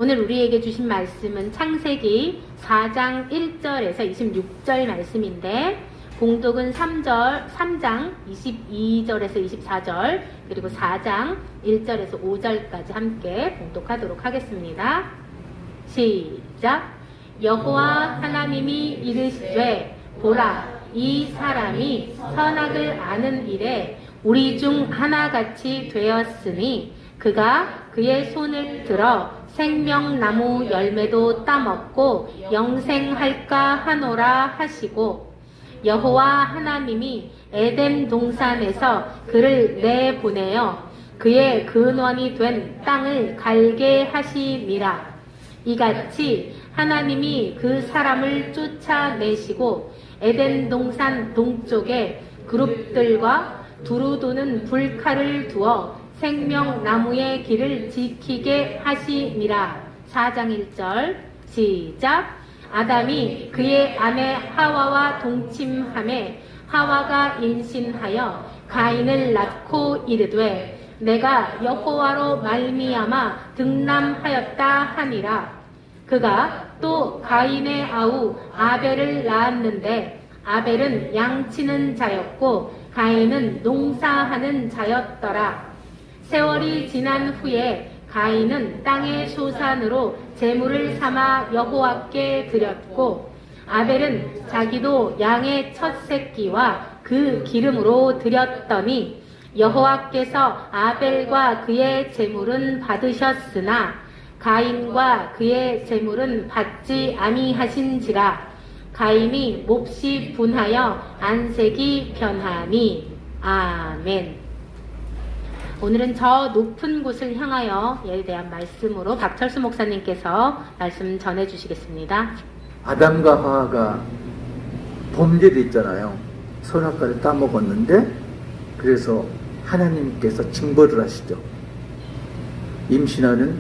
오늘 우리에게 주신 말씀은 창세기 4장 1절에서 26절 말씀인데 봉독은 3장 22절에서 24절 그리고 4장 1절에서 5절까지 함께 봉독하도록 하겠습니다. 시작. 여호와 하나님이 이르시되 보라 이 사람이 선악을 아는 일에 우리 중 하나같이 되었으니 그가 그의 손을 들어 생명나무 열매도 따먹고 영생할까 하노라 하시고 여호와 하나님이 에덴 동산에서 그를 내보내어 그의 근원이 된 땅을 갈게 하시니라. 이같이 하나님이 그 사람을 쫓아내시고 에덴 동산 동쪽에 그룹들과 두루 도는 불칼을 두어 생명나무의 길을 지키게 하시니라. 4장 1절 시작. 아담이 그의 아내 하와와 동침하매 하와가 임신하여 가인을 낳고 이르되 내가 여호와로 말미암아 등남하였다 하니라. 그가 또 가인의 아우 아벨을 낳았는데 아벨은 양치는 자였고 가인은 농사하는 자였더라. 세월이 지난 후에 가인은 땅의 소산으로 제물을 삼아 여호와께 드렸고 아벨은 자기도 양의 첫 새끼와 그 기름으로 드렸더니 여호와께서 아벨과 그의 제물은 받으셨으나 가인과 그의 제물은 받지 아니하신지라. 가인이 몹시 분하여 안색이 변하니. 아멘. 오늘은 저 높은 곳을 향하여에 대한 말씀으로 박철수 목사님께서 말씀 전해주시겠습니다. 아담과 하와가 범죄됐잖아요. 선악과를 따먹었는데 그래서 하나님께서 징벌을 하시죠. 임신하는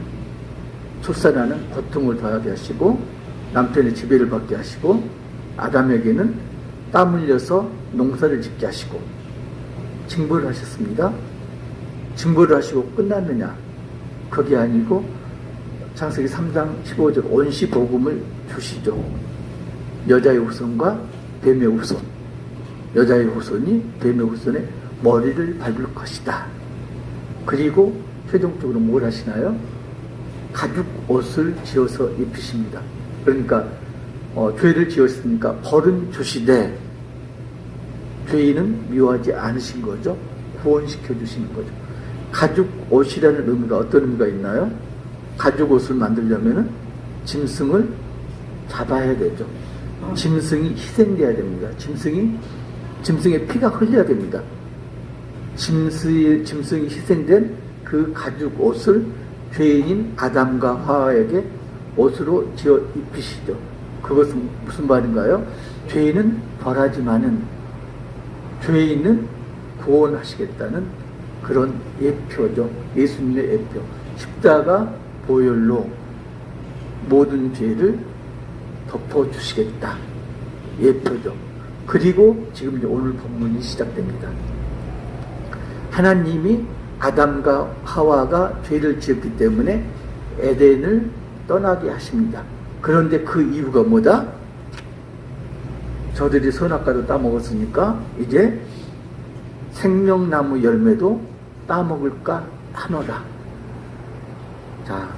출산하는 고통을 더하게 하시고 남편의 지배를 받게 하시고 아담에게는 땀 흘려서 농사를 짓게 하시고 징벌을 하셨습니다. 징벌을 하시고 끝났느냐? 그게 아니고 창세기 3장 15절 온시 복음을 주시죠. 여자의 후손과 뱀의 후손, 여자의 후손이 뱀의 후손의 머리를 밟을 것이다. 그리고 최종적으로 뭘 하시나요? 가죽 옷을 지어서 입히십니다. 그러니까 죄를 지었으니까 벌은 주시되 죄인은 미워하지 않으신 거죠. 구원시켜 주시는 거죠. 가죽 옷이라는 의미가 어떤 의미가 있나요? 가죽 옷을 만들려면 짐승을 잡아야 되죠. 짐승이 희생돼야 됩니다. 짐승의 피가 흘려야 됩니다. 짐승이 희생된 그 가죽 옷을 죄인인 아담과 하와에게 옷으로 지어 입히시죠. 그것은 무슨 말인가요? 죄인은 벌하지만은 죄인은 구원하시겠다는 그런 예표죠. 예수님의 예표. 십자가 보혈로 모든 죄를 덮어주시겠다. 예표죠. 그리고 지금 이제 오늘 본문이 시작됩니다. 하나님이 아담과 하와가 죄를 지었기 때문에 에덴을 떠나게 하십니다. 그런데 그 이유가 뭐다? 저들이 선악과도 따먹었으니까 이제 생명나무 열매도 따먹을까 하노라. 자,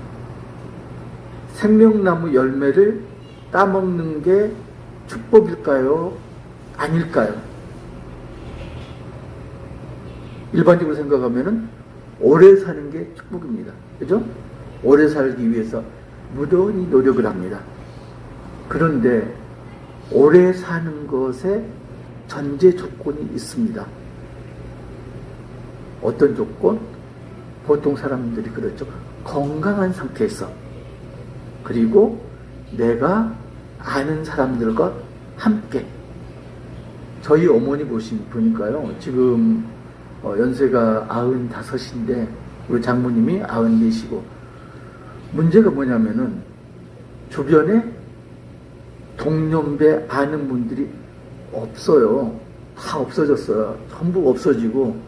생명나무 열매를 따먹는 게 축복일까요? 아닐까요? 일반적으로 생각하면은 오래 사는 게 축복입니다. 그죠? 오래 살기 위해서 무던히 노력을 합니다. 그런데 오래 사는 것에 전제 조건이 있습니다. 어떤 조건? 보통 사람들이 그렇죠. 건강한 상태에서 그리고 내가 아는 사람들과 함께. 저희 어머니 보니까요. 지금 연세가 95인데 우리 장모님이 94이시고 문제가 뭐냐면은 주변에 동년배 아는 분들이 없어요. 다 없어졌어요. 전부 없어지고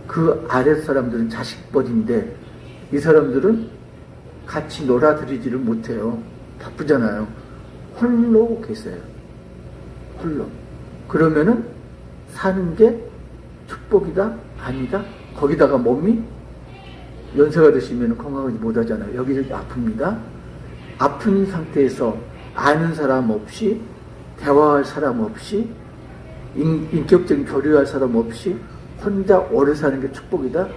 그 아랫 사람들은 자식뻘인데 이 사람들은 같이 놀아드리지를 못해요. 바쁘잖아요. 홀로 계세요. 홀로. 그러면은 사는 게 축복이다? 아니다? 거기다가 몸이 연세가 드시면 건강하지 못하잖아요. 여기저기 아픕니다. 아픈 상태에서 아는 사람 없이, 대화할 사람 없이, 인격적인 교류할 사람 없이 혼자 오래 사는 게 축복이다?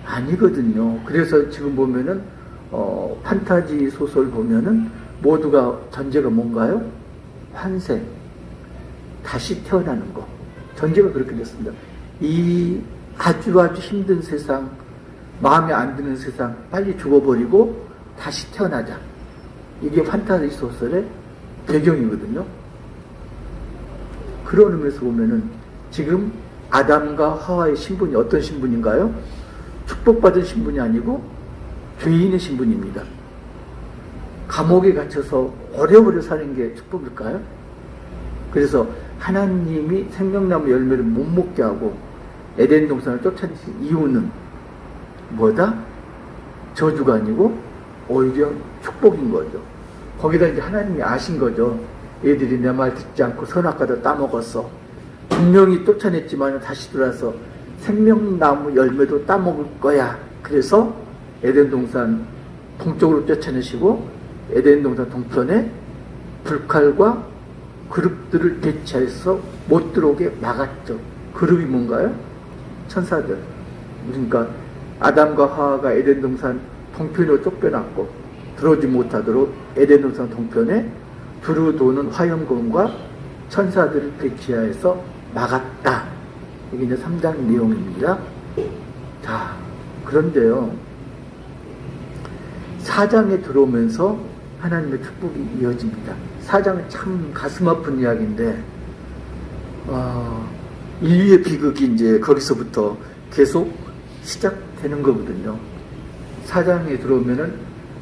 아니거든요. 그래서 지금 보면은 판타지 소설 보면은 모두가 전제가 뭔가요? 환생, 다시 태어나는 거. 전제가 그렇게 됐습니다. 이 아주 힘든 세상, 마음에 안 드는 세상, 빨리 죽어버리고 다시 태어나자. 이게 판타지 소설의 배경이거든요. 그런 의미에서 보면은 지금 아담과 하와의 신분이 어떤 신분인가요? 축복받은 신분이 아니고 죄인의 신분입니다. 감옥에 gat혀서 오래오래 사는 게 축복일까요? 그래서 하나님이 생명나무 열매를 못 먹게 하고 에덴 동산을 쫓아내신 이유는 뭐다? 저주가 아니고 오히려 축복인 거죠. 거기다 이제 하나님이 아신 거죠. 얘들이 내 말 듣지 않고 선악과도 따먹었어. 분명히 쫓아냈지만 다시 돌아서 생명나무 열매도 따먹을 거야. 그래서 에덴 동산 동쪽으로 쫓아내시고 에덴 동산 동편에 불칼과 그룹들을 배치해서 못 들어오게 막았죠. 그룹이 뭔가요? 천사들. 그러니까 아담과 하와가 에덴 동산 동편으로 쫓겨났고 들어오지 못하도록 에덴 동산 동편에 두루 도는 화염검과 천사들을 배치하여서 막았다. 이게 이제 3장 내용입니다. 자, 그런데요. 4장에 들어오면서 하나님의 축복이 이어집니다. 4장은 참 가슴 아픈 이야기인데, 인류의 비극이 이제 거기서부터 계속 시작되는 거거든요. 4장에 들어오면은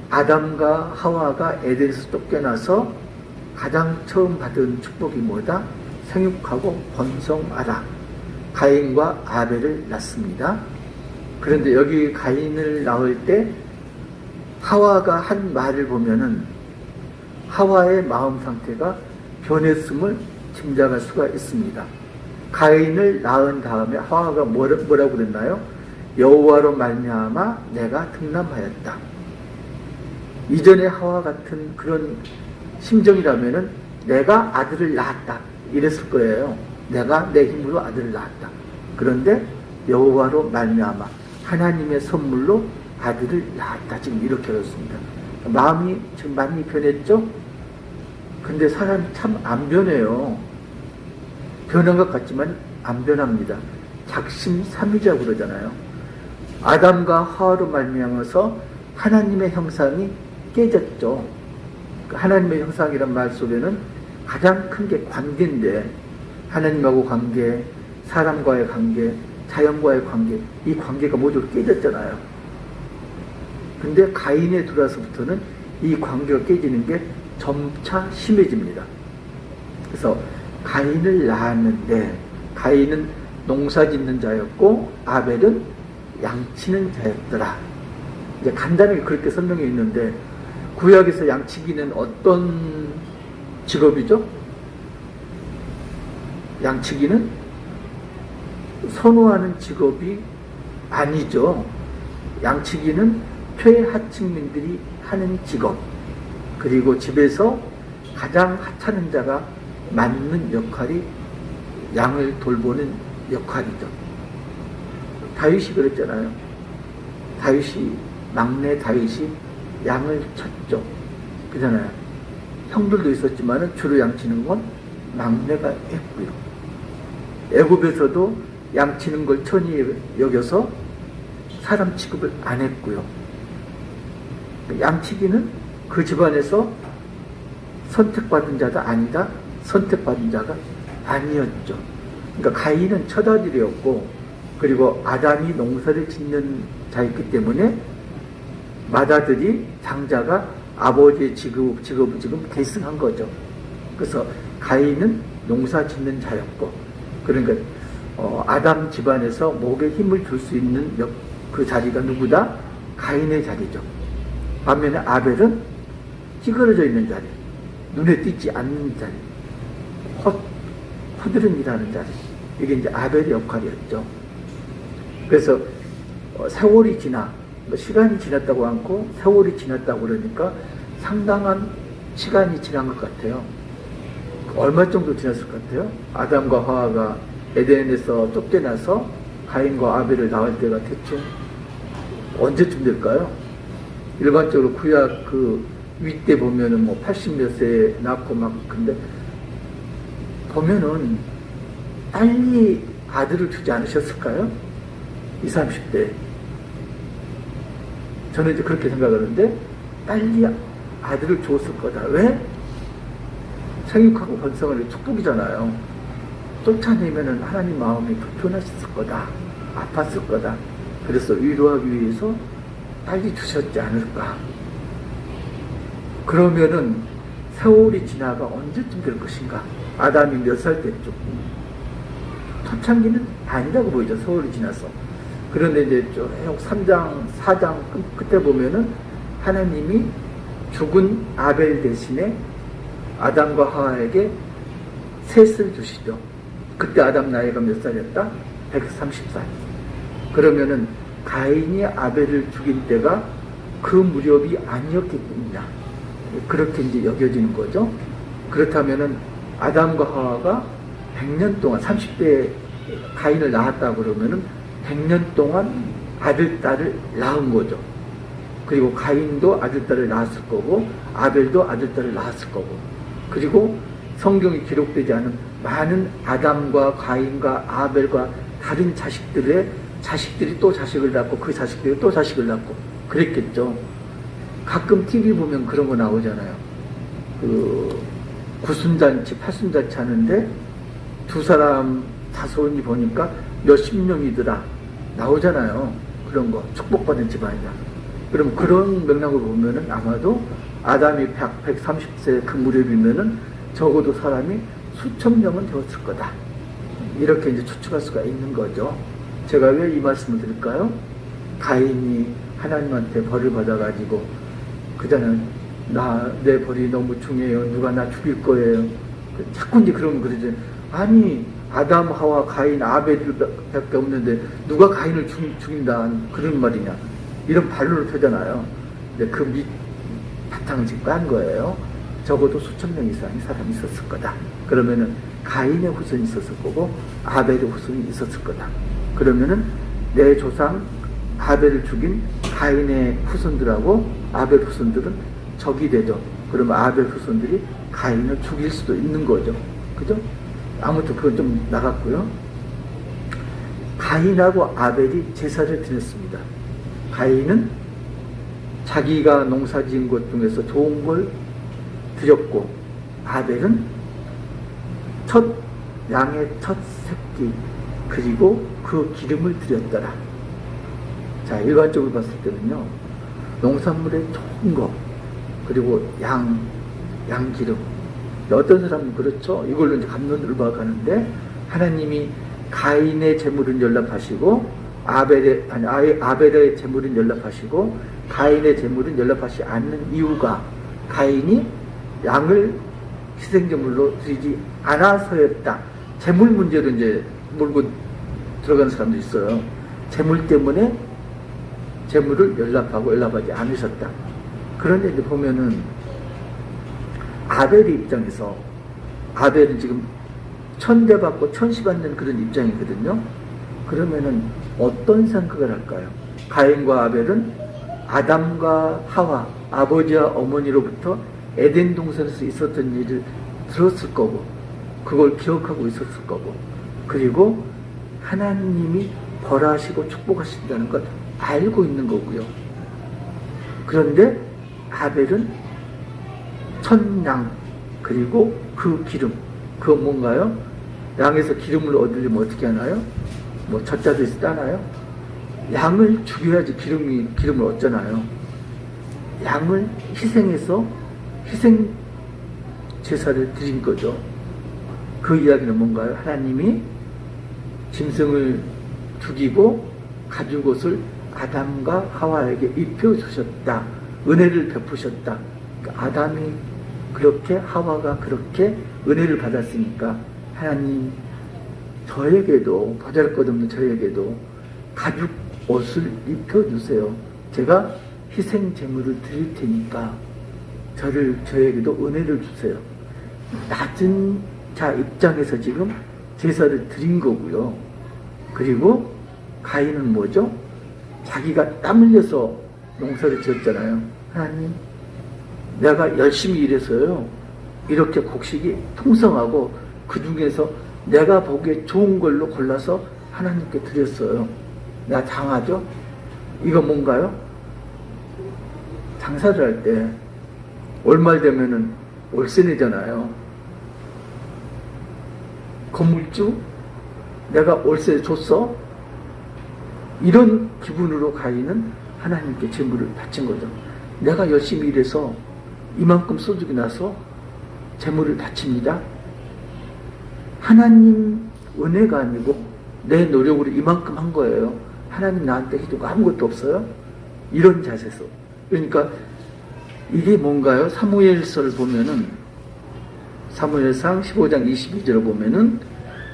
아담과 하와가 에덴에서 쫓겨나서 가장 처음 받은 축복이 뭐다? 생육하고 번성하라. 가인과 아벨을 낳습니다. 그런데 여기 가인을 낳을 때 하와가 한 말을 보면은 하와의 마음 상태가 변했음을 짐작할 수가 있습니다. 가인을 낳은 다음에 하와가 뭐라고 그랬나요? 여호와로 말미암아 내가 등남하였다. 이전에 하와 같은 그런 심정이라면은 내가 아들을 낳았다 이랬을 거예요. 내가 내 힘으로 아들을 낳았다. 그런데 여호와로 말미암아 하나님의 선물로 아들을 낳았다. 지금 이렇게 그렇습니다. 마음이 지금 많이 변했죠? 근데 사람이 참 안 변해요. 변한 것 같지만 안 변합니다. 작심삼일이라고 그러잖아요. 아담과 하와로 말미암아서 하나님의 형상이 깨졌죠. 하나님의 형상이란 말 속에는 가장 큰 게 관계인데, 하나님하고 관계, 사람과의 관계, 자연과의 관계, 이 관계가 모두 깨졌잖아요. 근데 가인에 들어와서부터는 이 관계가 깨지는 게 점차 심해집니다. 그래서 가인을 낳았는데, 가인은 농사 짓는 자였고 아벨은 양치는 자였더라. 이제 간단하게 그렇게 설명해 있는데, 구약에서 양치기는 어떤 직업이죠? 양치기는 선호하는 직업이 아니죠. 양치기는 최하층민들이 하는 직업, 그리고 집에서 가장 하찮은 자가 맡는 역할이 양을 돌보는 역할이죠. 다윗이 그랬잖아요. 막내 다윗이 양을 쳤죠. 그잖아요. 형들도 있었지만 주로 양치는 건 막내가 했고요. 애굽에서도 양치는 걸 천히 여겨서 사람 취급을 안 했고요. 양치기는 그 집안에서 선택받은 자도 아니다, 선택받은 자가 아니었죠. 그러니까 가인은 처자들이었고, 그리고 아담이 농사를 짓는 자였기 때문에 맏아들이 장자가 아버지의 직업을 지금 계승한 거죠. 그래서 가인은 농사 짓는 자였고, 그러니까 아담 집안에서 목에 힘을 줄 수 있는 그 자리가 누구다? 가인의 자리죠. 반면에 아벨은 찌그러져 있는 자리, 눈에 띄지 않는 자리, 허드름이라는 자리. 이게 이제 아벨의 역할이었죠. 그래서 세월이 지나, 시간이 지났다고 않고 세월이 지났다고 그러니까 상당한 시간이 지난 것 같아요. 얼마 정도 지났을 것 같아요? 아담과 하와가 에덴에서 쫓겨나서 가인과 아벨을 낳을 때가 대충 언제쯤 될까요? 일반적으로 구약 그 윗대 보면은 뭐 80몇 세에 낳고 막, 근데 보면은 빨리 아들을 주지 않으셨을까요? 20, 30대. 저는 이제 그렇게 생각하는데, 빨리 아들을 줬을 거다. 왜? 생육하고 번성하는 축복이잖아요. 쫓아내면은 하나님 마음이 불편하셨을 거다. 아팠을 거다. 그래서 위로하기 위해서 빨리 주셨지 않을까. 그러면은 세월이 지나가 언제쯤 될 것인가? 아담이 몇 살 때쯤? 초창기는 아니라고 보이죠. 세월이 지나서. 그런데 이제 쭉 3장, 4장 끝에 보면은 하나님이 죽은 아벨 대신에 아담과 하와에게 셋을 주시죠. 그때 아담 나이가 몇 살이었다? 130살. 그러면은 가인이 아벨을 죽인 때가 그 무렵이 아니었겠느냐. 그렇게 이제 여겨지는 거죠. 그렇다면은 아담과 하와가 100년 동안 30대에 가인을 낳았다 그러면은 100년 동안 아들, 딸을 낳은 거죠. 그리고 가인도 아들, 딸을 낳았을 거고 아벨도 아들, 딸을 낳았을 거고, 그리고 성경이 기록되지 않은 많은 아담과 가인과 아벨과 다른 자식들이 또 자식을 낳고 그 자식들이 또 자식을 낳고 그랬겠죠. 가끔 TV 보면 그런 거 나오잖아요. 그 구순잔치, 팔순잔치 하는데 두 사람 자손이 보니까 몇십 명이더라 나오잖아요. 그런 거 축복받은 집안이다. 그럼 그런 맥락으로 보면은 아마도 아담이 130세 그 무렵이면은 적어도 사람이 수천 명은 되었을 거다. 이렇게 이제 추측할 수가 있는 거죠. 제가 왜 이 말씀을 드릴까요? 가인이 하나님한테 벌을 받아가지고 그자는 내 벌이 너무 중요해요. 누가 나 죽일 거예요. 자꾸 이제 그러면 그러지. 아니 아담, 하와, 가인, 아벨밖에 없는데 누가 가인을 죽인다 그런 말이냐. 이런 반론을 펴잖아요. 근데 그 밑 바탕을 지금 깐 거예요. 적어도 수천 명 이상의 사람이 있었을 거다. 그러면은 가인의 후손이 있었을 거고 아벨의 후손이 있었을 거다. 그러면은 내 조상 아벨을 죽인 가인의 후손들하고 아벨 후손들은 적이 되죠. 그러면 아벨 후손들이 가인을 죽일 수도 있는 거죠. 그죠? 아무튼 그건 좀 나갔고요. 가인하고 아벨이 제사를 드렸습니다. 가인은 자기가 농사 지은 것 중에서 좋은 걸 드렸고, 아벨은 양의 첫 새끼 그리고 그 기름을 드렸더라. 자, 일반적으로 봤을 때는요, 농산물의 좋은 거 그리고 양 기름. 어떤 사람은 그렇죠. 이걸로 이제 감론을 박하는데, 하나님이 가인의 재물은 연락하시고 아벨의 재물은 연락하시고 가인의 재물은 연락하지 않는 이유가 가인이 양을 희생제물로 드리지 않아서였다. 재물 문제로 이제 몰고 들어가는 사람도 있어요. 재물 때문에 재물을 연락하지 않으셨다. 그런데 이제 보면은 아벨의 입장에서, 아벨은 지금 천대받고 천시받는 그런 입장이거든요. 그러면은 어떤 생각을 할까요? 가인과 아벨은 아담과 하와, 아버지와 어머니로부터 에덴 동산에서 있었던 일을 들었을 거고, 그걸 기억하고 있었을 거고, 그리고 하나님이 벌하시고 축복하신다는 걸 알고 있는 거고요. 그런데 아벨은 천양 그리고 그 기름, 그건 뭔가요? 양에서 기름을 얻으려면 어떻게 하나요? 뭐 젖자도 있다나요? 양을 죽여야지 기름을 얻잖아요. 양을 희생해서 희생 제사를 드린 거죠. 그 이야기는 뭔가요? 하나님이 짐승을 죽이고 가죽옷을 아담과 하와에게 입혀주셨다. 은혜를 베푸셨다. 그러니까 아담이 그렇게, 하와가 그렇게 은혜를 받았으니까 하나님 저에게도, 보잘것없는 저에게도 가죽 옷을 입혀주세요. 제가 희생 제물을 드릴 테니까 저에게도 은혜를 주세요. 낮은 자 입장에서 지금 제사를 드린 거고요. 그리고 가인은 뭐죠? 자기가 땀 흘려서 농사를 지었잖아요. 하나님, 내가 열심히 일해서요, 이렇게 곡식이 풍성하고 그 중에서 내가 보기에 좋은 걸로 골라서 하나님께 드렸어요. 나 장하죠? 이거 뭔가요? 장사를 할 때 월말 되면은 월세 내잖아요. 건물주? 내가 월세 줬어? 이런 기분으로 가인은 하나님께 제물을 바친 거죠. 내가 열심히 일해서 이만큼 소득이 나서 제물을 바칩니다. 하나님 은혜가 아니고 내 노력으로 이만큼 한 거예요. 하나님 나한테 해준 거 아무것도 없어요? 이런 자세서. 그러니까 이게 뭔가요? 사무엘서를 보면은, 사무엘상 15장 22절을 보면은,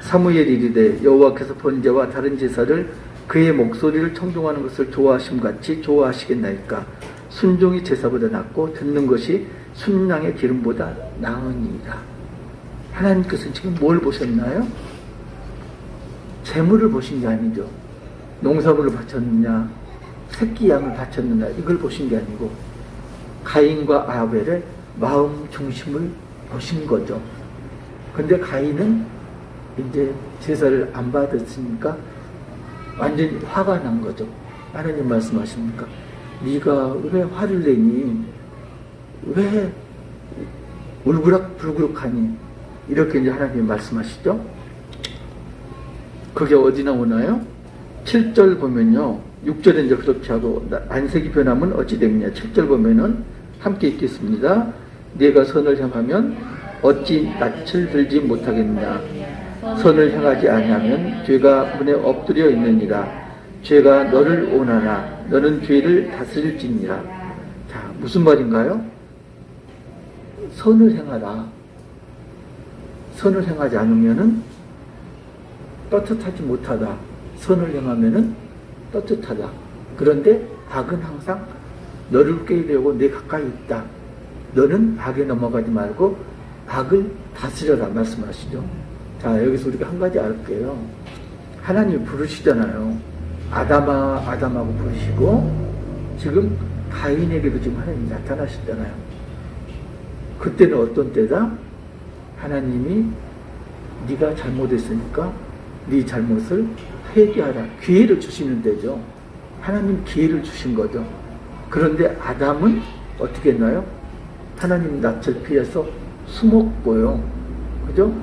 사무엘이 이르되 여호와께서 번제와 다른 제사를 그의 목소리를 청종하는 것을 좋아하심 같이 좋아하시겠나이까. 순종이 제사보다 낫고 듣는 것이 순양의 기름보다 나으니이다. 하나님께서는 지금 뭘 보셨나요? 재물을 보신 게 아니죠. 농사물을 바쳤느냐, 새끼 양을 바쳤느냐, 이걸 보신 게 아니고 가인과 아벨의 마음 중심을 보신 거죠. 근데 가인은 이제 제사를 안 받았으니까 완전히 화가 난 거죠. 하나님 말씀하십니까? 네가 왜 화를 내니? 왜 울그락불그락하니? 이렇게 이제 하나님 말씀하시죠. 그게 어디 나오나요? 7절 보면요, 6절에 이제 그렇게 하고 안색이 변하면 어찌 되느냐. 7절 보면은 함께 읽겠습니다. 네가 선을 향하면 어찌 낯을 들지 못하겠느냐. 선을 향하지 아니하면 죄가 문에 엎드려 있느니라. 죄가 너를 오나나 너는 죄를 다스릴지니라. 자, 무슨 말인가요? 선을 행하라. 선을 행하지 않으면은 떳떳하지 못하다. 선을 행하면은 떳떳하다. 그런데 악은 항상 너를 깨우려고 내 가까이 있다. 너는 악에 넘어가지 말고 악을 다스려라 말씀하시죠. 자, 여기서 우리가 한 가지 알게요. 하나님이 부르시잖아요. 아담아, 아담하고 부르시고, 지금 가인에게도 지금 하나님이 나타나셨잖아요. 그때는 어떤 때다? 하나님이 네가 잘못했으니까 네 잘못을 회개하라. 기회를 주시는 때죠. 하나님 기회를 주신 거죠. 그런데 아담은 어떻게 했나요? 하나님 낯을 피해서 숨었고요. 그죠?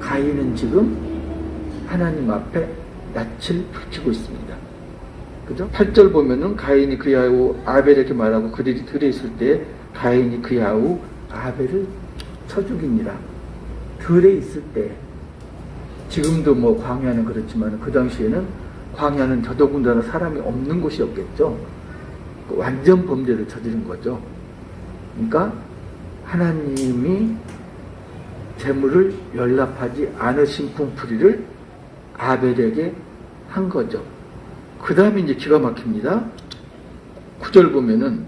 가인은 지금 하나님 앞에 낯을 펼치고 있습니다. 그죠? 8절 보면은 가인이 그야후 아벨에게 말하고 그들이 들에 있을 때 가인이 그야후 아벨을 쳐 죽이니라. 들에 있을 때, 지금도 뭐 광야는 그렇지만 그 당시에는 광야는 더더군다나 사람이 없는 곳이었겠죠. 완전 범죄를 저지른 거죠. 그러니까 하나님이 재물을 연락하지 않으신 분풀이를 아벨에게 한 거죠. 그 다음에 이제 기가 막힙니다. 9절 보면은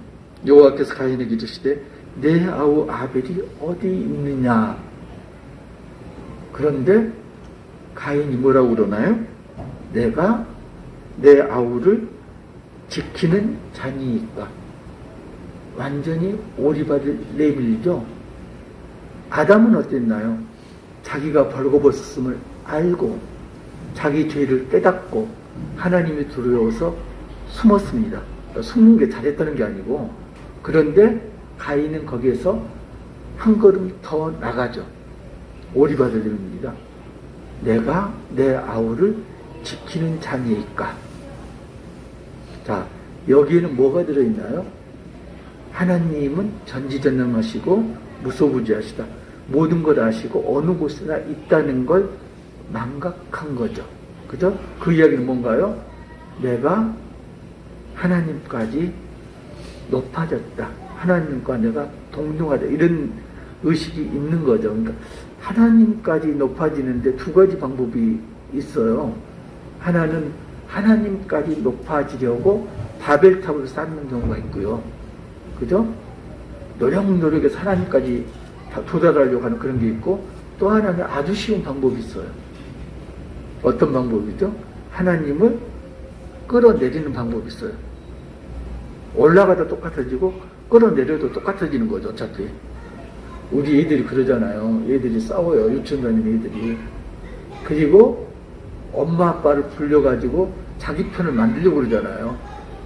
여호와께서 가인에게 이르시되 내 아우 아벨이 어디 있느냐. 그런데 가인이 뭐라고 그러나요? 내가 내 아우를 지키는 자니까. 완전히 오리발을 내밀죠. 아담은 어땠나요? 자기가 벌거벗었음을 알고 자기 죄를 깨닫고 하나님이 두려워서 숨었습니다. 숨는 게 잘했다는 게 아니고, 그런데 가인은 거기에서 한 걸음 더 나가죠. 오리발을 내밉니다. 내가 내 아우를 지키는 자니까. 자, 여기에는 뭐가 들어있나요? 하나님은 전지전능하시고 무소부지하시다. 모든 걸 아시고 어느 곳에나 있다는 걸 망각한 거죠. 그죠? 그 이야기는 뭔가요? 내가 하나님까지 높아졌다. 하나님과 내가 동등하다. 이런 의식이 있는 거죠. 그러니까 하나님까지 높아지는데 두 가지 방법이 있어요. 하나는 하나님까지 높아지려고 바벨탑을 쌓는 경우가 있고요. 그죠? 노력해서 하나님까지 도달하려고 하는 그런 게 있고, 또 하나는 아주 쉬운 방법이 있어요. 어떤 방법이죠? 하나님을 끌어내리는 방법이 있어요. 올라가도 똑같아지고 끌어내려도 똑같아지는 거죠. 어차피 우리 애들이 그러잖아요. 애들이 싸워요. 유치원 다니는 애들이. 그리고 엄마 아빠를 불려가지고 자기 편을 만들려고 그러잖아요.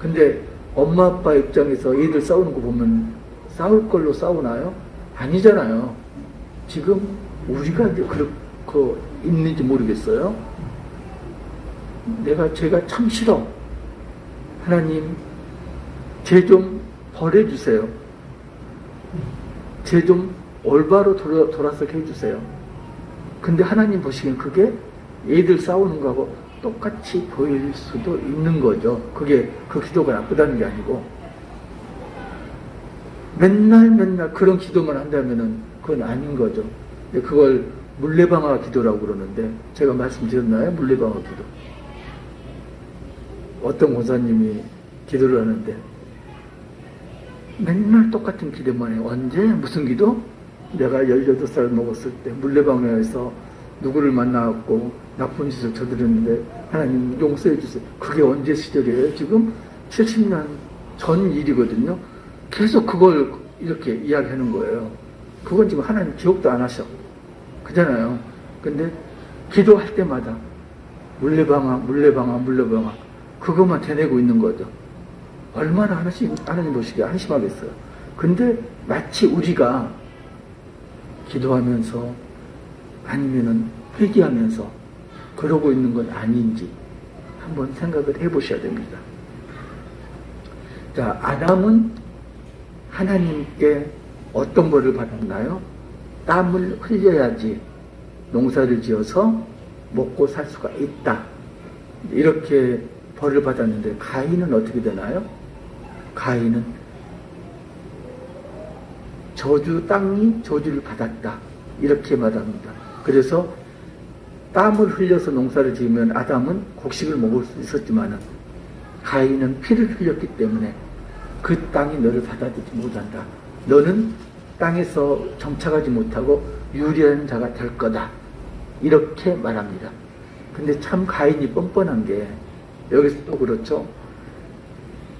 근데 엄마 아빠 입장에서 애들 싸우는 거 보면 싸울 걸로 싸우나요? 아니잖아요. 지금 우리가 이제 그렇게 있는지 모르겠어요. 제가 참 싫어. 하나님, 쟤 좀 벌해주세요. 쟤 좀 올바로 돌아서게 해주세요. 근데 하나님 보시기엔 그게 애들 싸우는 거하고 똑같이 보일 수도 있는 거죠. 그게 그 기도가 나쁘다는 게 아니고, 맨날 그런 기도만 한다면은 그건 아닌 거죠. 그걸 물레방아 기도라고 그러는데, 제가 말씀드렸나요? 물레방아 기도. 어떤 권사님이 기도를 하는데 맨날 똑같은 기도만 해요. 언제? 무슨 기도? 내가 18살 먹었을 때 물레방아에서 누구를 만나갖고 나쁜 짓을 저질렀는데 하나님 용서해 주세요. 그게 언제 시절이에요? 지금 70년 전 일이거든요. 계속 그걸 이렇게 이야기하는 거예요. 그건 지금 하나님 기억도 안 하셔. 그잖아요. 근데 기도할 때마다 물레방아 그것만 되뇌고 있는 거죠. 얼마나 하나님 보시기에 한심하겠어요. 근데 마치 우리가 기도하면서 아니면은 회개하면서 그러고 있는 건 아닌지 한번 생각을 해보셔야 됩니다. 자, 아담은 하나님께 어떤 벌을 받았나요? 땀을 흘려야지 농사를 지어서 먹고 살 수가 있다. 이렇게 벌을 받았는데, 가인은 어떻게 되나요? 가인은 땅이 저주를 받았다. 이렇게 말합니다. 그래서 땀을 흘려서 농사를 지으면 아담은 곡식을 먹을 수 있었지만 가인은 피를 흘렸기 때문에 그 땅이 너를 받아들이지 못한다. 너는 땅에서 정착하지 못하고 유리한 자가 될 거다. 이렇게 말합니다. 근데 참 가인이 뻔뻔한 게, 여기서 또 그렇죠.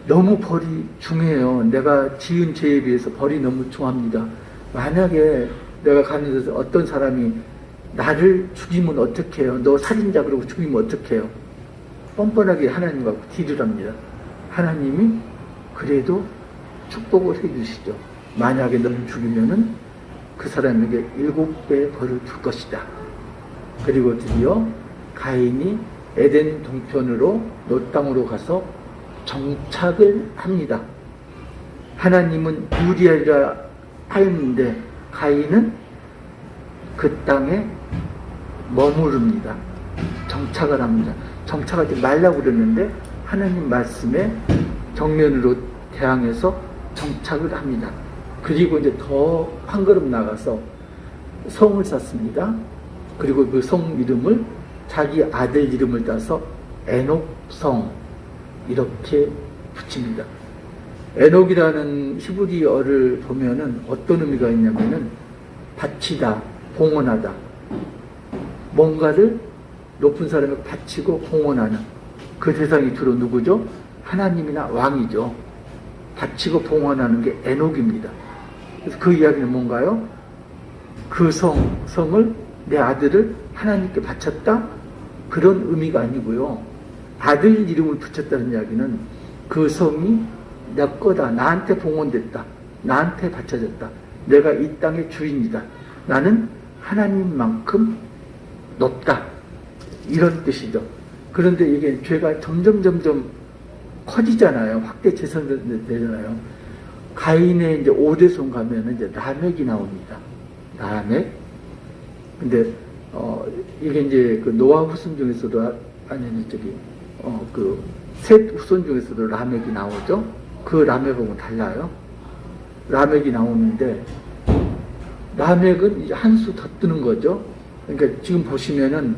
너무 벌이 중요해요. 내가 지은 죄에 비해서 벌이 너무 중합니다. 만약에 내가 가는 데서 어떤 사람이 나를 죽이면 어떡해요? 너 살인자 그러고 죽이면 어떡해요? 뻔뻔하게 하나님과 딜을 합니다. 하나님이 그래도 축복을 해주시죠. 만약에 너를 죽이면은 그 사람에게 7배의 벌을 줄 것이다. 그리고 드디어 가인이 에덴 동편으로 노 땅으로 가서 정착을 합니다. 하나님은 유리하리라 하였는데 가인은 그 땅에 머무릅니다. 정착을 합니다. 정착하지 말라고 그랬는데 하나님 말씀에 정면으로 대항해서 정착을 합니다. 그리고 이제 더 한 걸음 나가서 성을 쌓습니다. 그리고 그 성 이름을 자기 아들 이름을 따서 에녹성 이렇게 붙입니다. 에녹이라는 히브리어를 보면은 어떤 의미가 있냐면은 바치다, 봉헌하다. 뭔가를 높은 사람에 바치고 봉헌하는 그 대상이 주로 누구죠? 하나님이나 왕이죠. 바치고 봉헌하는 게 에녹입니다. 그래서 그 이야기는 뭔가요? 그 성을 내 아들을 하나님께 바쳤다? 그런 의미가 아니고요. 아들 이름을 붙였다는 이야기는 그 성이 내 거다. 나한테 봉헌됐다. 나한테 바쳐졌다. 내가 이 땅의 주인이다. 나는 하나님만큼 높다. 이런 뜻이죠. 그런데 이게 죄가 점점 커지잖아요. 확대 재선되잖아요. 가인의 이제 5대손 가면 이제 라멕이 나옵니다. 라멕. 근데 이게 이제 그 노아 후손 중에서도 그 셋 후손 중에서도 라멕이 나오죠. 그 라멕하고는 달라요. 라멕이 나오는데 라멕은 이제 한 수 더 뜨는 거죠. 그러니까 지금 보시면은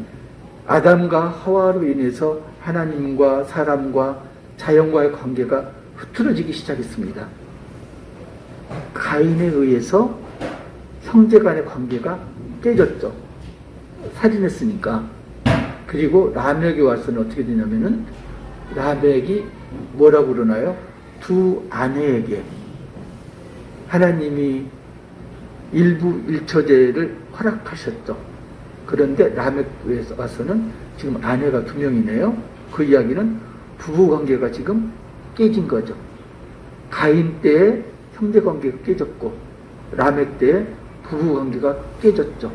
아담과 하와로 인해서 하나님과 사람과 자연과의 관계가 흐트러지기 시작했습니다. 가인에 의해서 형제 간의 관계가 깨졌죠. 살인했으니까. 그리고 라멕이 와서는 어떻게 되냐면은 라멕이 뭐라고 그러나요? 두 아내에게 하나님이 일부 일처제를 허락하셨죠. 그런데 라멕에 와서는 지금 아내가 2명이네요. 그 이야기는 부부관계가 지금 깨진 거죠. 가인 때에 형제관계가 깨졌고 라멕 때에 부부관계가 깨졌죠.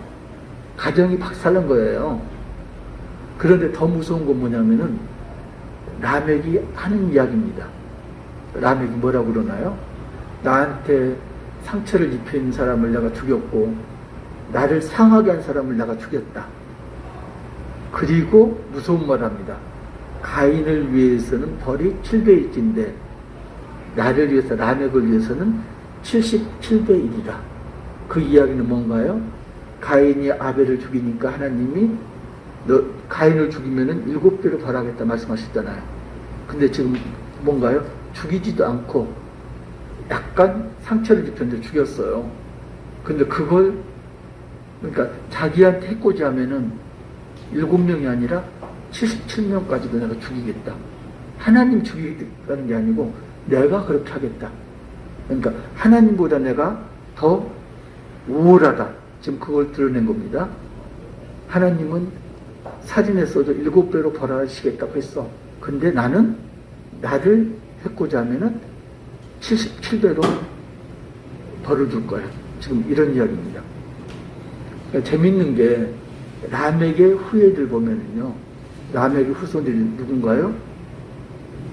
가정이 박살난 거예요. 그런데 더 무서운 건 뭐냐면은 라멕이 하는 이야기입니다. 라멕이 뭐라고 그러나요? 나한테 상처를 입힌 사람을 내가 죽였고 나를 상하게 한 사람을 내가 죽였다. 그리고 무서운 말 합니다. 가인을 위해서는 벌이 7배일진데 나를 위해서 라멕을 위해서는 77배 1이다. 그 이야기는 뭔가요? 가인이 아벨을 죽이니까 하나님이 너 가인을 죽이면은 7배로 벌하겠다 말씀하셨잖아요. 근데 지금 뭔가요? 죽이지도 않고 약간 상처를 입혔는데 죽였어요. 근데 그걸 그러니까 자기한테 해코지 하면은 7명이 아니라 77명까지도 내가 죽이겠다. 하나님 죽이겠다는 게 아니고 내가 그렇게 하겠다. 그러니까 하나님보다 내가 더 우월하다. 지금 그걸 드러낸 겁니다. 하나님은 살인했어도 7배로 벌하시겠다고 했어. 근데 나는 나를 해코지 하면은 77배로 벌을 줄 거야. 지금 이런 이야기입니다. 그러니까 재밌는 게 라멕의 후예들 보면은요. 라멕의 후손들이 누군가요?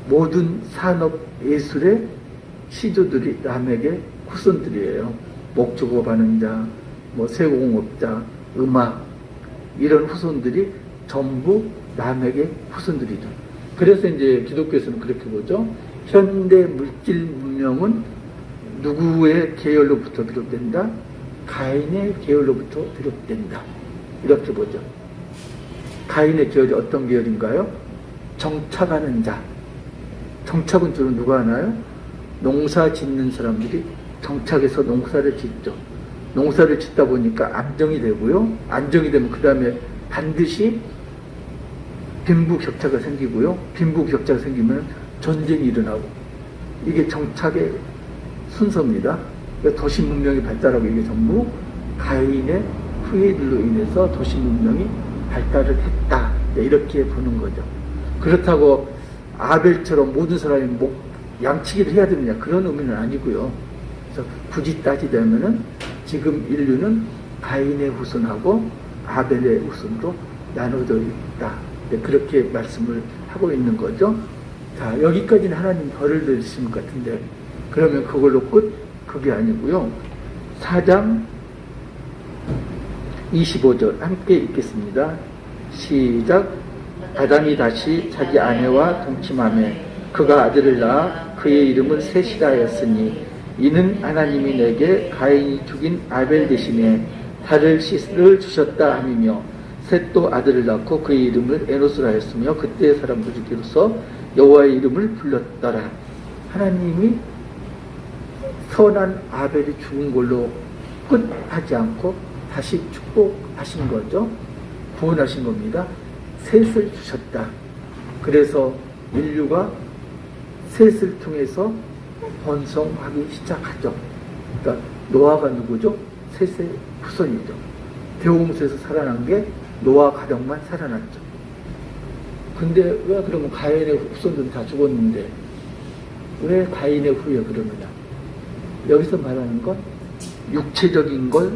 모든 산업 예술의 시조들이 라멕의 후손들이에요. 목조업하는 자, 뭐 세공업자, 음악 이런 후손들이 전부 라멕의 후손들이죠. 그래서 이제 기독교에서는 그렇게 보죠. 현대 물질 문명은 누구의 계열로부터 비롯된다? 가인의 계열로부터 비롯된다. 이렇게 보죠. 가인의 계열이 어떤 계열인가요? 정착하는 자. 정착은 주로 누가 하나요? 농사 짓는 사람들이 정착해서 농사를 짓죠. 농사를 짓다 보니까 안정이 되고요. 안정이 되면 그 다음에 반드시 빈부격차가 생기고요. 빈부격차가 생기면 전쟁이 일어나고 이게 정착의 순서입니다. 그러니까 도시 문명이 발달하고 이게 전부 가인의 후예들로 인해서 도시 문명이 발달을 했다. 이렇게 보는 거죠. 그렇다고 아벨처럼 모든 사람이 양치기를 해야 되느냐 그런 의미는 아니고요. 그래서 굳이 따지자면은 지금 인류는 가인의 후손하고 아벨의 후손으로 나눠져 있다. 그렇게 말씀을 하고 있는 거죠. 자, 여기까지는 하나님 벌을 내리신 것 같은데 그러면 그걸로 끝? 그게 아니고요. 4장 25절 함께 읽겠습니다. 시작. 아담이 다시 자기 아내와 동침하며 그가 아들을 낳아 그의 이름을 셋이라 하였으니 이는 하나님이 내게 가인이 죽인 아벨 대신에 다를 씨를 주셨다 함이며 셋도 아들을 낳고 그의 이름을 에노스라 하였으며 그때의 사람들이 비로소 여호와의 이름을 불렀더라. 하나님이 선한 아벨이 죽은 걸로 끝하지 않고 다시 축복하신 거죠. 구원하신 겁니다. 셋을 주셨다. 그래서 인류가 셋을 통해서 번성하기 시작하죠. 그러니까 노아가 누구죠? 셋의 후손이죠. 대홍수에서 살아난 게 노아 가정만 살아났죠. 근데 왜 그러면 가인의 후손들은 다 죽었는데 왜 가인의 후에 그러느냐? 여기서 말하는 건 육체적인 걸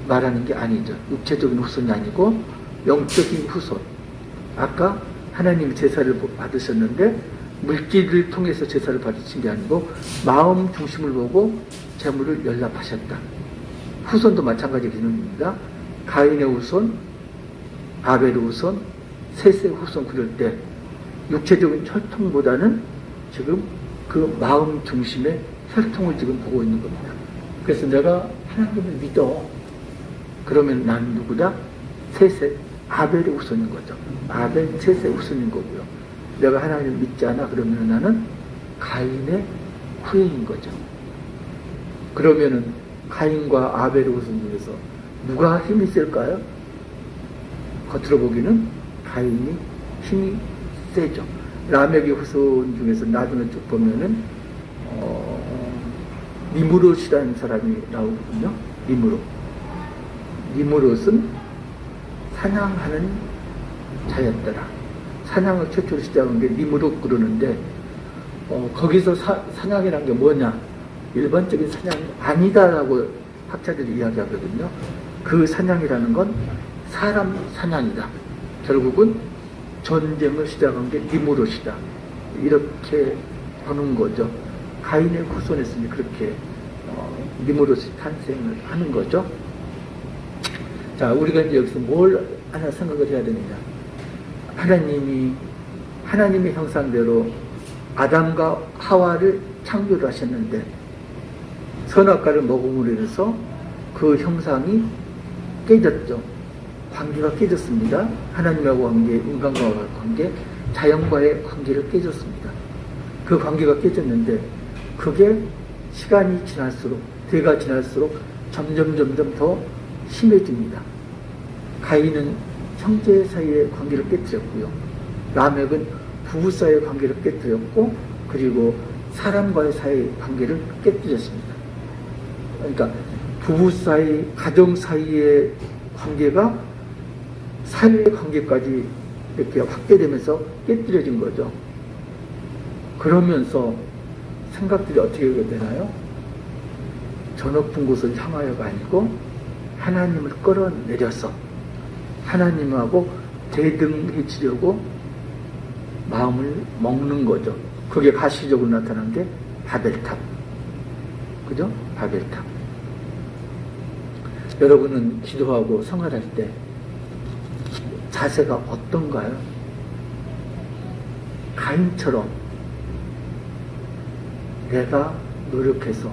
말하는 게 아니죠. 육체적인 후손이 아니고 영적인 후손. 아까 하나님 제사를 받으셨는데 물질을 통해서 제사를 받으신 게 아니고 마음 중심을 보고 재물을 연락하셨다. 후손도 마찬가지 개념입니다. 가인의 후손, 아벨의 후손, 셋의 후손 그럴 때 육체적인 혈통보다는 지금 그 마음 중심의 혈통을 지금 보고 있는 겁니다. 그래서 내가 하나님을 믿어. 그러면 난 누구다? 셋의 아벨이 우선인 거죠. 아벨 셋의 우선인 거고요. 내가 하나님을 믿지 않아? 그러면 나는 가인의 후예인 거죠. 그러면은 가인과 아벨의 우선 중에서 누가 힘이 셀까요? 겉으로 보기는 가인이 힘이 세죠. 라멕의 후손 중에서 나중에 쭉 보면은 니무롯이라는 사람이 나오거든요. 니무롯은 사냥하는 자였더라. 사냥을 최초로 시작한 게 니무롯 그러는데 거기서 사냥이란 게 뭐냐? 일반적인 사냥이 아니다라고 학자들이 이야기하거든요. 그 사냥이라는 건 사람 사냥이다. 결국은 전쟁을 시작한 게 니무롯이다. 이렇게 보는 거죠. 가인의 후손했으니 그렇게 니무롯이 탄생을 하는 거죠. 자, 우리가 이제 여기서 뭘 하나 생각을 해야 되느냐. 하나님의 형상대로 아담과 하와를 창조를 하셨는데 선악과를 먹음으로 인해서 그 형상이 깨졌죠. 관계가 깨졌습니다. 하나님하고 관계, 인간과의 관계, 자연과의 관계를 깨졌습니다. 그 관계가 깨졌는데 그게 시간이 지날수록, 대가 지날수록 점점 더 심해집니다. 가인은 형제 사이의 관계를 깨뜨렸고요. 라멕은 부부 사이의 관계를 깨뜨렸고, 그리고 사람과의 사이의 관계를 깨뜨렸습니다. 그러니까 부부 사이, 가정 사이의 관계가 사회의 관계까지 이렇게 확대되면서 깨뜨려진 거죠. 그러면서 생각들이 어떻게 되나요? 저 높은 곳을 향하여가 아니고 하나님을 끌어내려서 하나님하고 대등해지려고 마음을 먹는 거죠. 그게 가시적으로 나타난 게 바벨탑. 그죠? 바벨탑. 여러분은 기도하고 생활할 때 자세가 어떤가요? 가인처럼 내가 노력해서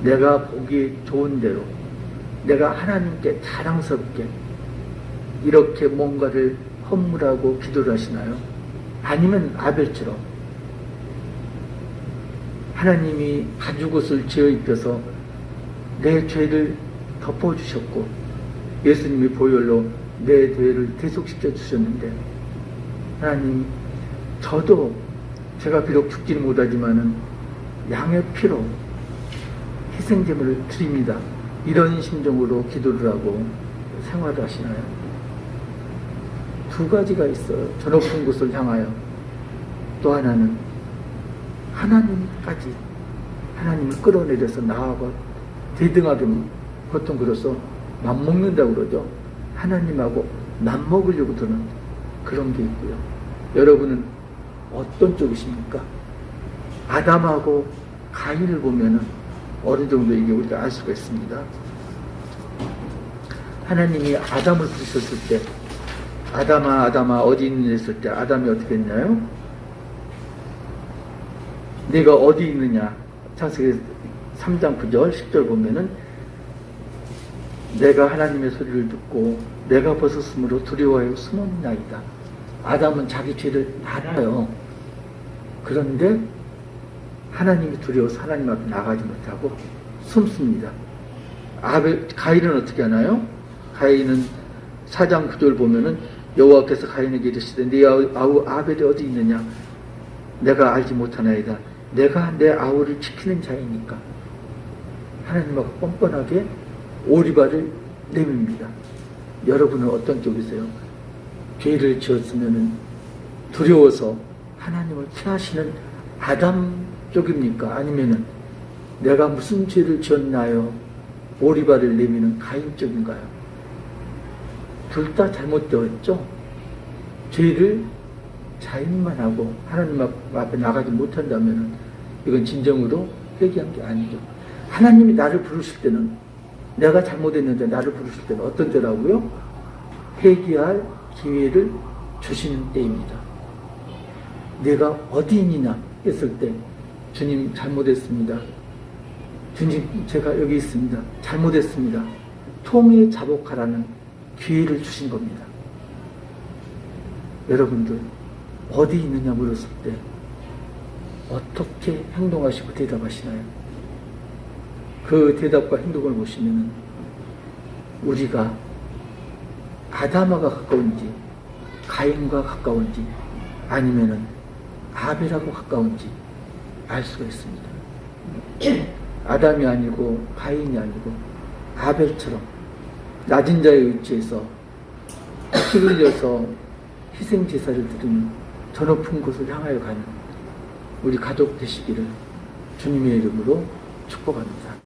내가 보기 좋은 대로 내가 하나님께 자랑스럽게 이렇게 뭔가를 헌물하고 기도를 하시나요? 아니면 아벨처럼 하나님이 가죽옷을 지어 입혀서 내 죄를 덮어주셨고 예수님이 보혈로 내 죄를 대속시켜 주셨는데 하나님, 저도 제가 비록 죽지는 못하지만은 양의 피로 희생제물을 드립니다. 이런 심정으로 기도를 하고 생활을 하시나요? 두 가지가 있어요. 저 높은 곳을 향하여. 또 하나는 하나님까지 하나님을 끌어내려서 나하고 대등하게, 보통 그래서 맘먹는다고 그러죠. 하나님하고 맘먹으려고 드는 그런 게 있고요. 여러분은 어떤 쪽이십니까? 아담하고 가인을 보면은 어느 정도 이게 우리가 알 수가 있습니다. 하나님이 아담을 부르셨을 때, 아담아 어디 있느냐 했을 때 아담이 어떻게 했나요? 네가 어디 있느냐? 창세기 3장 9절 10절 보면은 내가 하나님의 소리를 듣고 내가 벗었으므로 두려워하여 숨었나이다. 아담은 자기 죄를 알아요. 그런데 하나님이 두려워서 하나님 앞에 나가지 못하고 숨습니다. 가인은 어떻게 하나요? 가인은 4장 9절 보면은 여호와께서 가인에게 이르시되 네 아우 아벨이 어디 있느냐? 내가 알지 못하나이다. 내가 내 아우를 지키는 자이니까. 하나님하고 뻔뻔하게 오리발을 내밉니다. 여러분은 어떤 쪽이세요? 죄를 지었으면 두려워서 하나님을 피하시는 아담 쪽입니까? 아니면은 내가 무슨 죄를 지었나요? 오리발을 내미는 가인 쪽인가요? 둘 다 잘못되었죠? 죄를 자인만 하고 하나님 앞에 나가지 못한다면 이건 진정으로 회개한 게 아니죠. 하나님이 나를 부르실 때는, 내가 잘못했는데 나를 부르실 때는 어떤 때라고요? 회개할 기회를 주시는 때입니다. 내가 어디 있느냐 했을 때 주님 잘못했습니다. 주님 제가 여기 있습니다. 잘못했습니다. 통일 자복하라는 기회를 주신 겁니다. 여러분들 어디 있느냐 물었을 때 어떻게 행동하시고 대답하시나요? 그 대답과 행동을 보시면 우리가 아담아가 가까운지 가인과 가까운지 아니면은 아벨하고 가까운지 알 수가 있습니다. 아담이 아니고 가인이 아니고 아벨처럼 낮은 자의 위치에서 피 흘려서 희생 제사를 드리는 저 높은 곳을 향하여 가는 우리 가족 되시기를 주님의 이름으로 축복합니다.